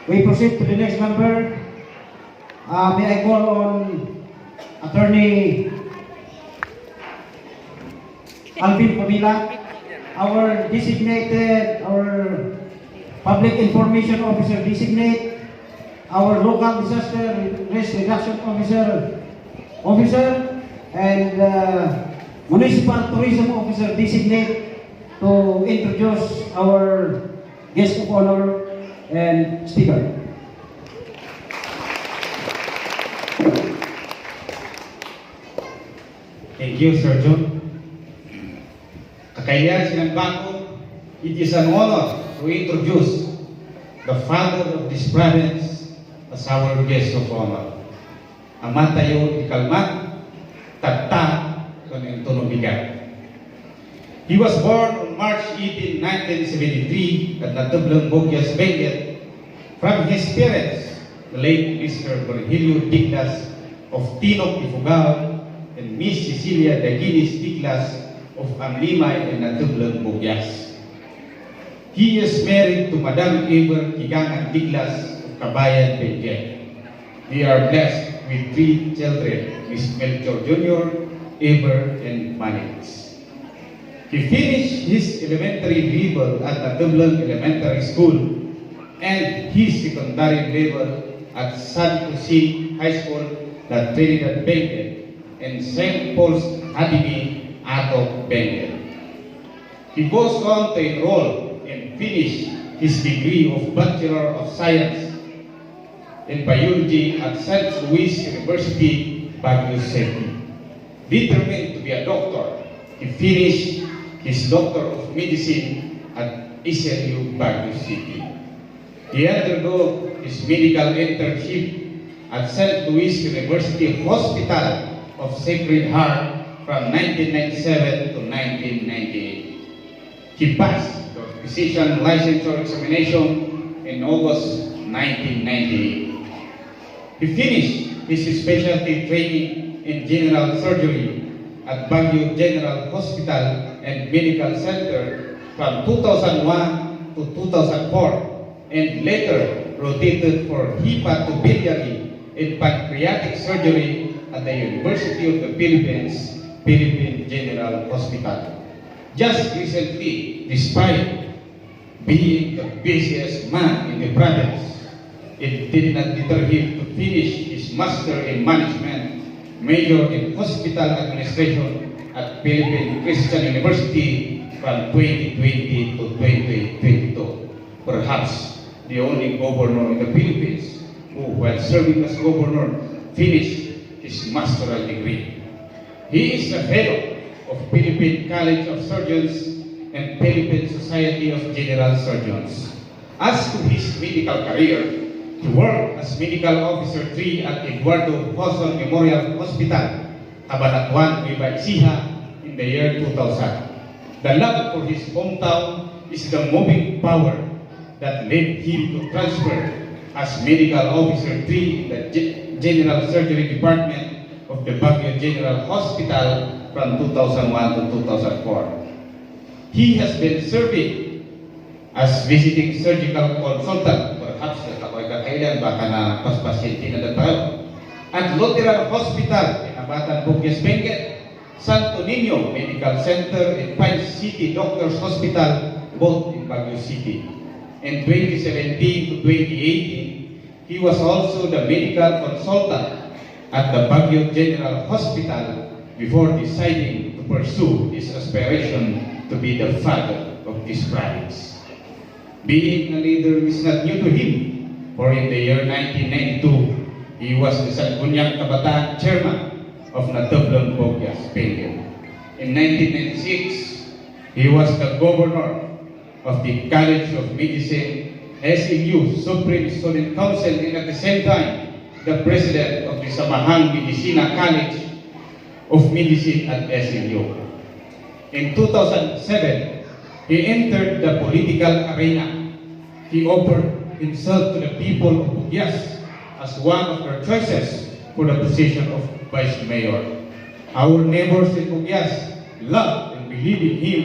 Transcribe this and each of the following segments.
We proceed to the next member. May I call on Attorney Alvin Pamila, our Public Information Officer designate, our Local Disaster Risk Reduction Officer, and Municipal Tourism Officer designate to introduce our guest of honor and speaker. Thank you, Sir John. Kakailan Sinambako, it is an honor to introduce the father of this province as our guest of honor. Amatayo Ikalmat, Tata Tunubigan. He was born on March 18, 1973 at Natublang Bogyas, Benguet, from his parents, the late Mr. Virgilio Diglas of Tinok, Ifugao, and Miss Cecilia Daginis Diglas of Amlimay and Natublang Bogyas. He is married to Madam Eber Kigangan Diglas of Kabayan, Benguet. They are blessed with 3 children, Miss Melchor Jr., Eber, and Manix. He finished his elementary level at Natublang Elementary School and his secondary level at San Jose High School, La Trinidad, Benguet, and St. Paul's Academy, Ato, Benguet. He goes on to enroll and finish his degree of Bachelor of Science in Biology at St. Louis University, Baguio City. Determined to be a doctor, he finished his Doctor of Medicine at SLU, Baguio City. He undergo his medical internship at St. Louis University Hospital of Sacred Heart from 1997 to 1998. He passed the physician licensure examination in August 1998. He finished his specialty training in general surgery at Baguio General Hospital and Medical Center from 2001 to 2004 and later rotated for hepatobiliary and pancreatic surgery at the University of the Philippines, Philippine General Hospital. Just recently, despite being the busiest man in the province, it did not deter him to finish his Master in Management, Major in Hospital Administration at Philippine Christian University from 2020 to 2022. Perhaps the only governor in the Philippines who, while serving as governor, finished his master's degree. He is a fellow of Philippine College of Surgeons and Philippine Society of General Surgeons. As to his medical career, he worked as Medical Officer 3 at Eduardo Poson Memorial Hospital, Cabanatuan, Nueva Ecija in the year 2000. The love for his hometown is the moving power that led him to transfer as Medical Officer 3 in the General Surgery Department of the Baguio General Hospital from 2001 to 2004. He has been serving as visiting surgical consultant, perhaps kakailan baka na pasyente na tayo, at Lutheran Hospital in Abatan, Bogyas, Benguet, Santo Niño Medical Center and Pine City Doctors Hospital, both in Baguio City. In 2017 to 2018, he was also the medical consultant at the Baguio General Hospital before deciding to pursue his aspiration to be the father of this province. Being a leader is not new to him, for in the year 1992, he was the Sangguniang Kabataan Chairman of Natublang Bogyas, Benguet. In 1996, he was the Governor of the College of Medicine, SMU Supreme Student Council, and at the same time, the President of the Samahang Medicina College of Medicine at SMU. In 2007, he entered the political arena. He offered himself to the people of Bogyas as one of their choices for the position of Vice Mayor. Our neighbors in Bogyas loved and believed in him,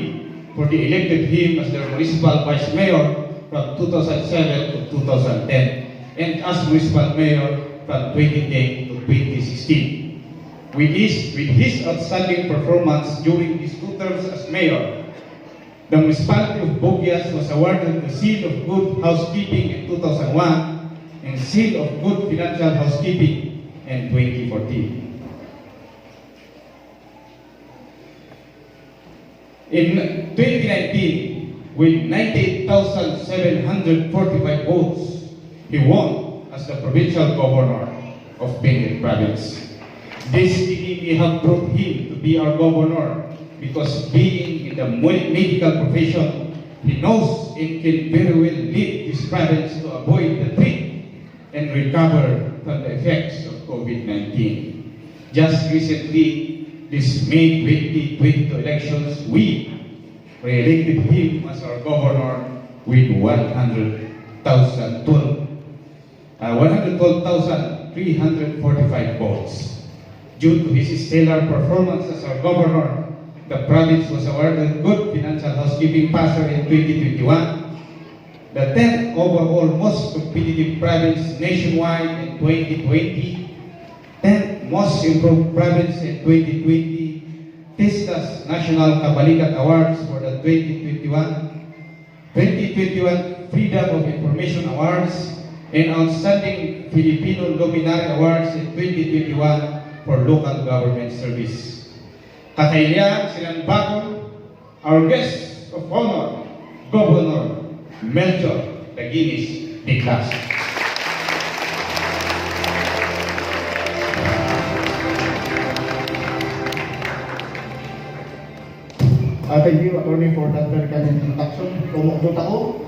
for they elected him as their municipal Vice Mayor from 2007 to 2010. and as municipal mayor from 2010 to 2016. With his outstanding performance during his 2 terms as mayor, the municipality of Bogias was awarded the Seal of Good Housekeeping in 2001 and Seal of Good Financial Housekeeping in 2014. In 2019, with 98,745 votes, he won as the provincial governor of Benguet Province. This may have brought him to be our governor because being in the medical profession, he knows it can very well lead this province to avoid the threat and recover from the effects of COVID-19. Just recently, this May 2022 elections, we re-elected him as our governor with 112,345 votes. Due to his stellar performance as our governor, the province was awarded Good Financial Housekeeping Passer in 2021, the 10th overall most competitive province nationwide in 2020, 10th most improved province in 2020, TISTA's National Kabalikat Awards for the 2021 Freedom of Information Awards, and Outstanding Filipino Luminary Awards in 2021 for local government service. Kakailangan silang bago, our guest of honor, Governor Melchor Taginis Diclas. Thank you, Attorney, for that very kind introduction. Tumukdot ako.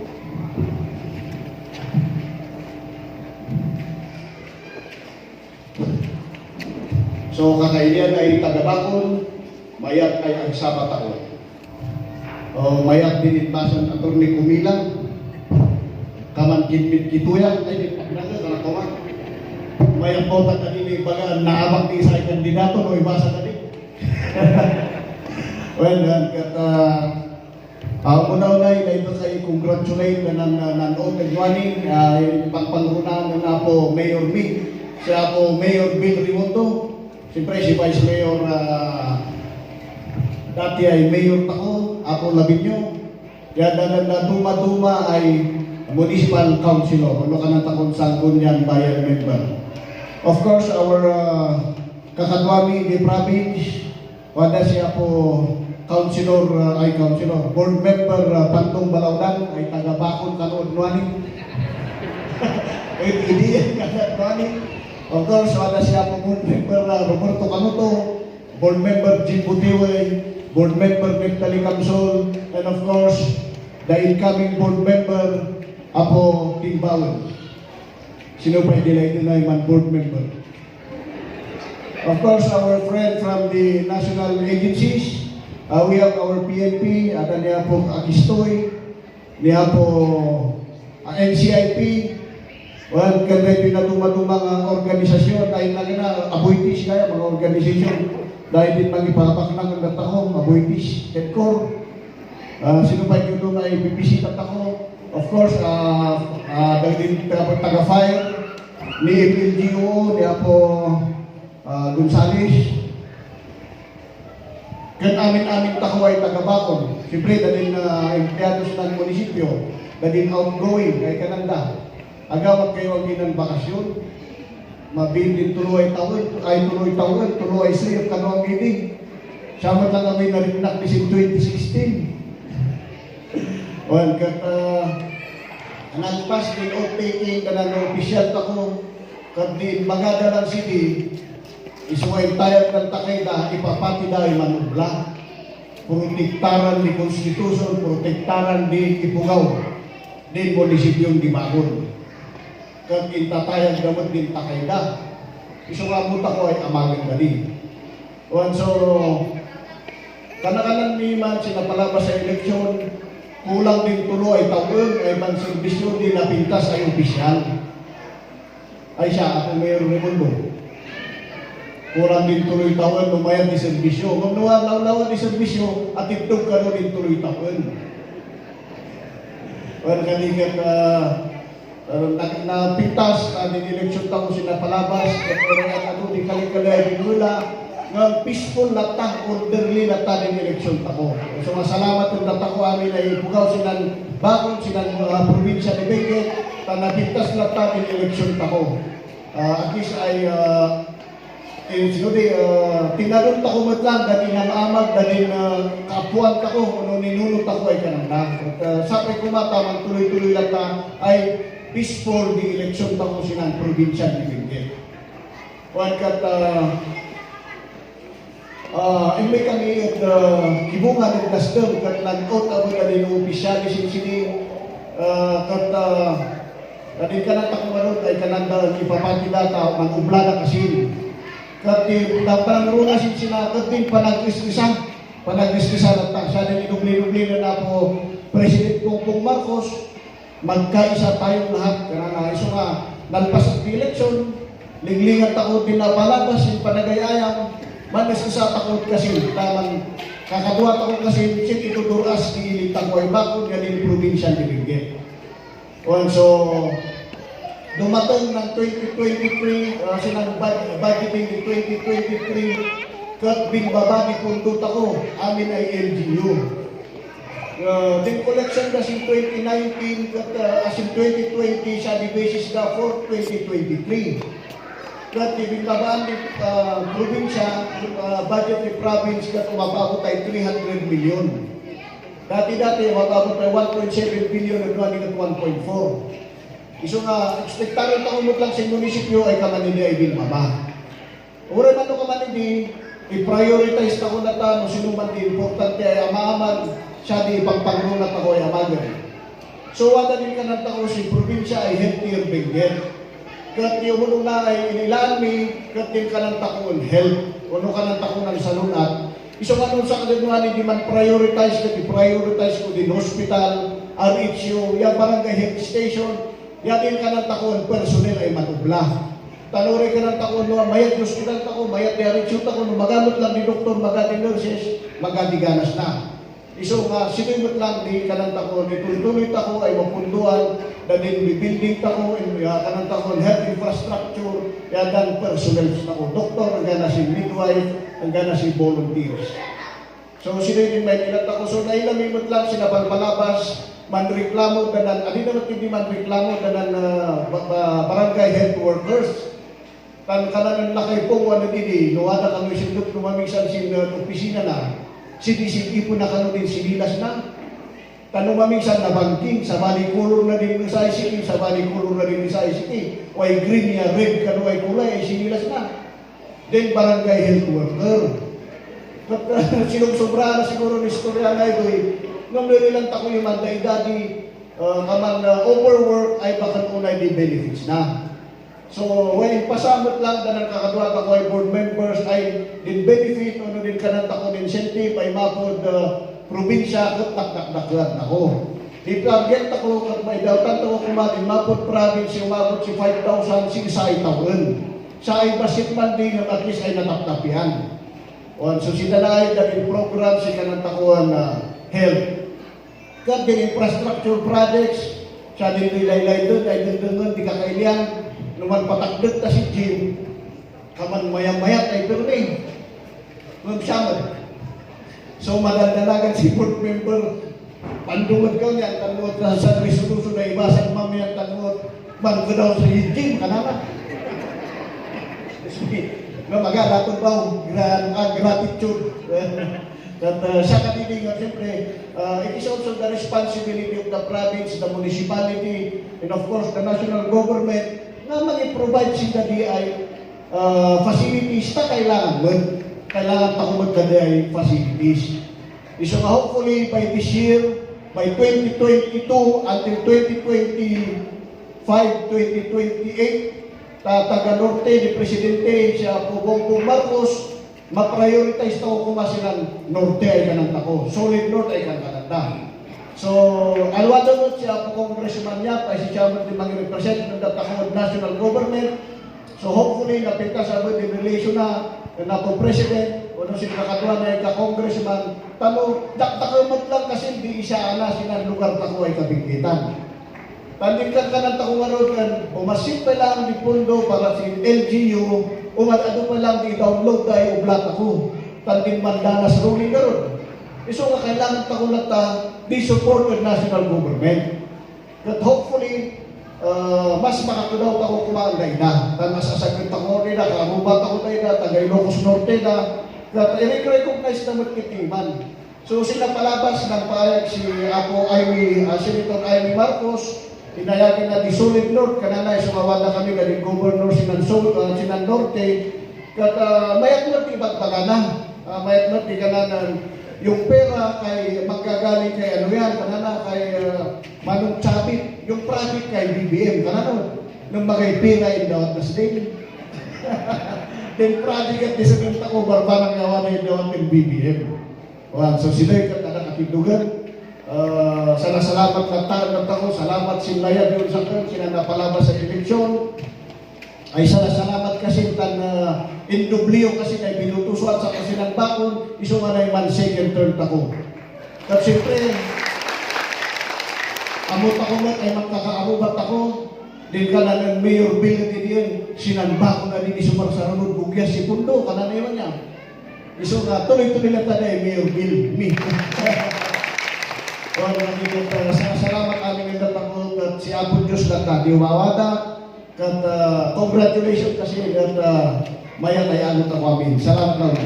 So, kakailan ay tagabakon, mayat ay ang sabat ako. Mayat dinitbasan Attorney Kumilang, kaman kinpit kituya, ay di pagnaga, kanakuman. Mayat po tagkanini baga naabak ni sa kandidato, no ibasa ka din. Well, una-una na ito sa i-congratulate na nanood na Juanin, pagpangunahan na po Mayor Mig, siya po Mayor Bill Rimondo, siyempre si Vice Mayor, dati ay Mayor Tako, ako Labinyo, kaya na duma-duma ay Municipal Councilor, ano ka ng takon sa Gunyan Bayan member. Of course, our kakadwami di province, wala siya po board member Pantong Balaudan ay taga-bakon kanood nuanin. Hindi yan nuanin. Of course, wala siya po board member Roberto Canuto, board member Jim Butiway, board member Neptali Camsol, and of course, the incoming board member Apo King Bawel. Sino pa i-delay man board member? Of course, our friend from the national agencies, we have our PNP, ada niya po Akistoy, niya po NCIP, well, kaya din na dumadumang organisasyon, dahil na appointees kaya, mga organisasyon, dahil din mag-ipapak ng natahong, appointees, headcore, sino pa yung doon ay bibisita ako, of course, dahil din taga-fire, ni FLGO, niya po Gonzales, kan amin-amin tako ay taga-bakon. Siyempre, dalhin na empleados ng munisipyo, dalhin outgoing, kay kananda. Agawat kayo ang ginang bakasyon, mabindin tuloy taon, tuloy sa'yo, kano ang meeting. Sama lang kami narinak ni 2016. Well, nagpas din off-taking ka na official tako, kasi magada ng city, isuway tayo ng takayda, ipapati dahil manubla. Protektaran ni Konstituson, protektaran di Ipugaw, di munisipyong di Bagon. Kag intatayang gamot din takayda. Iso nga muta ko ay amagan gali. So, kanakalan ni man sinapalabas sa eleksyon, kulang din tuloy ay taon, ay man servisyo di napintas ay opisyal. Ay siya, ako Mayor Raimundo. Kurang din tuloy taon, lumayan di servisyo. Kung nawaw di servisyo, at itong karoon din tuloy taon. Well, kanikat, Napintas, din eleksyon tako sila palabas, at kaya ano, di kali-kali binula, nga peaceful lata, orderly lata din eleksyon tako. So masalamat yung lata ko amin ay bukaw silang bakon, silang probinsya ni Benguet, napintas lata din eleksyon tako. At least ay, tinanong tako matlang, dati nang-amag, dati kapuan tako, kung ninunod ako ay kanang sa akin kumatamang tuloy-tuloy lata ay peaceful di eleksyon pa ko silang probinsya ni Benguet. Kuan kat may kami at kibungan at custom kat nag-out ako na din ng opisyali sini kat kadin ka na takumarot ay kananda ipapatila ta mag-ublada kasi kat parang sila kat din panag-iskisa at siya din inubli-ubli na po President Bongbong Marcos, magkaisa tayong lahat. Karena iso nga, nalpas ang eleksyon, linglingan takot din na palabas, yung panagayayang, manas isa takot kasi, tamang kakaduwa takot kasi, sit ituturas, iilitang ko ay bakon, yan yung probinsya ni Benguet. So, dumatang ng 2023, sinang budgeting ni 2023, kat bingbaba ni Pundot ako, amin ay LGU. Din collection kasi 2019 as in 2020 siya di basis na for 2023. Kat ibinabaan ni probinsya, budget ni province kat umababot ay 300 million. Dati umababot ay 1.7 billion at 1.4. Iso nga, ekspektaron taon lang sa munisipyo ay kamanili ay binbaba. Ura na ito kamanili, i-prioritize na ko na ta, no sinuman di importante ay amaman, siya di pagpangunat ako ay amagan. So, wala din ka ng tako si probinsya ay healthier Benguet. Kat yung na ay inilaan mi, kat din ka ng tako on health, uno ka ng tako ng salunat. Iso nga nun sa kadanuhan, hindi man prioritize ka, i-prioritize ko din hospital, RHU, yung barangay health station, yan din ka ng tako on personnel ay matubla. Tanuri ka ng tako, no, mayat hospital tako, mayat RHU tako, no, magamot lang ni doktor, magati nurses, magati ganas na. Iso nga, sinimot lang di kanang tako, tuloy-tuloy tako ay mapunduan, na din building tako, kanang tako, health infrastructure, yadan personnel tako, doktor, hanggang na si midwife, hanggang na si volunteers. So, sinimot may ilang tako, so nailamimot lang sila palabas, manreklamo, danan, ali naman hindi manreklamo, danan barangay health workers. Kan kanan lakay po, wala dili, nuwada kami sindok, numamisan sin opisina na, CDCP po na kano din sinilas na. Tanong maminsan na banking, sa balikulor na din sa ICT, sa balikulor na din sa ICT. O ay green niya, red kano ay kulay, ay sinilas na. Then barangay health worker. Sinong-sobra na siguro ni istorya na ito eh. Nung nilang tako yung manday-daddy, kaman overwork ay baka unay di benefits na. So, when pasamot lang na nakakatuwa ako ay board members ay din benefit, ano din kanang tako incentive ay mapod probinsya at takdak-daklan ako. Di target ako at may dautan ako kumatin, mapod province yung mapod si 5,000 sa taon. Sa ay basit man din at least ay nataptapian. So, sila na ay dahil program si kanang takuan na health. Kat din infrastructure projects, siya din ilay-lay doon, ay doon di kakailian. Numan patakdot ta si Jim, kaman mayat-mayat ay perming. Magsamad. So madandalagan si board member, pandungod ka niya, tanungod na sa resolution na ibasan mamaya, tanungod, man ko daw sa Jim, kanana. Magalatod ba, gratitude. That sa kanilingan, siyempre, it is also the responsibility of the province, the municipality, and of course, the national government, na mag-provide sila DI facilities na kailangan mo. Kailangan takumod ka DI facilities. So hopefully by this year, by 2022 until 2025, 2028, taga Norte ni Presidente siya Bongbong Marcos, ma-prioritize na ko kumasilang Norte ay kanang tako. Solid North ay kanang. So, alwado mo siya po congressman niya, ay si Chairman din mag-represent ng Takawad National Government. So, hopefully, napinta sa din relation na po president, o nung sinakatuwa na ka-congressman, tamo, takawad lang kasi hindi siya ala silang lugar tako ay kabingkitan. Tandingkan ka ng takungarod kan, umasip pa lang di pundo para si LGU, umagado pa lang di download tayo ublat ako. Tanding mandanas ruling karon. Iso nga kailangan takunata di supported national government. That hopefully, mas makatunaw ako kumaanday na. Tan masasaglit ako nila, karubat ako tayo na, tagay Ilocos Norte na, that i-recognize na magkitiman. So sila palabas ng payag si Senator Amy Marcos, inayagan na di Solid North, kanana sumawad na kami galing Governor Sinan Norte, kat mayat na di bagbalana, mayat na di kananan, yung pera kay magkagaling kay ano yan, kanana kay Manong Chabit, yung profit kay BBM, kanana, nung magay pera in the Atlas Day. Then project at disagreement ako, barbarang yawan na in the Atlas BBM. So sila yung katinakidugan. Salamat na ako, salamat sinlayan yun sa kan, sila napalabas sa eleksyon. Ay salamat kasi tan indublyo kasi na binutusuan sa kasilang bakon, iso nga na man second term ako. At siyempre, amot ako mo, ay magkakaamubat ako, din ka na ng Mayor Bill na din sinanba ko na din iso marsarunod bugyas si Pundo, ka na naman niya. Iso nga, tuloy-tuloy lang tayo Mayor Bill, me. Salamat aming nagtatangol at si Apo Diyos na diwawada at congratulations kasi at maya tayo ang amin. Salamat lang.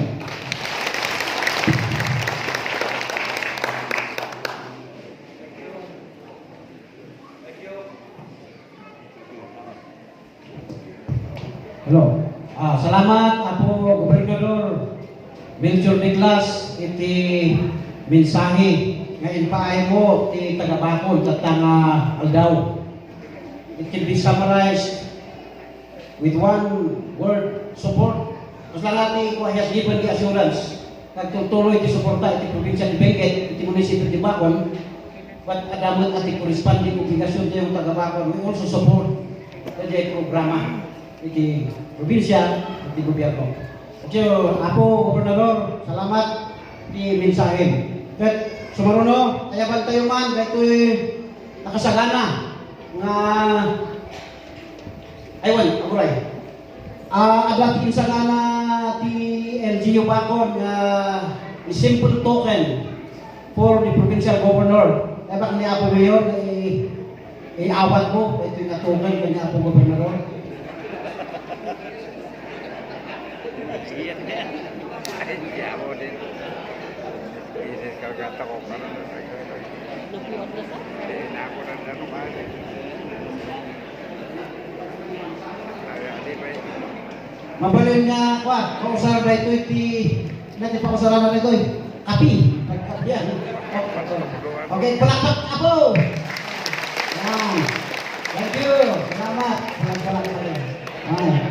Hello. Salamat Apo Gobernador Melchor Douglas iti mensahe nga inpaay mo ti tagabakol tatang aldaw. It can be summarized with one word, support. Mas lang natin ko has given the assurance nagtutuloy ti suporta iti probinsya ni Benguet, iti munisipyo ti Bacol, but adamot at ti corresponding obligasyon ti yung tagabakol. We also support the programa iti probinsya iti gobyerno. So, ako, Gobernador, salamat ti mensahe. Kat sumaruno, ayaban tayo man, dahil nakasagana nga aywan, aguray. Adat yung sagana ti LGU Bacol nga simple token for the provincial governor. Ebak ni Apo Mayor, iawat mo, ito yung token ni Apo Gobernador. Mabalin nga kwa, kausara na ito natin pausara na ito kapi. Yan. Okay, palakpak Apo. Thank you. Salamat. Salamat.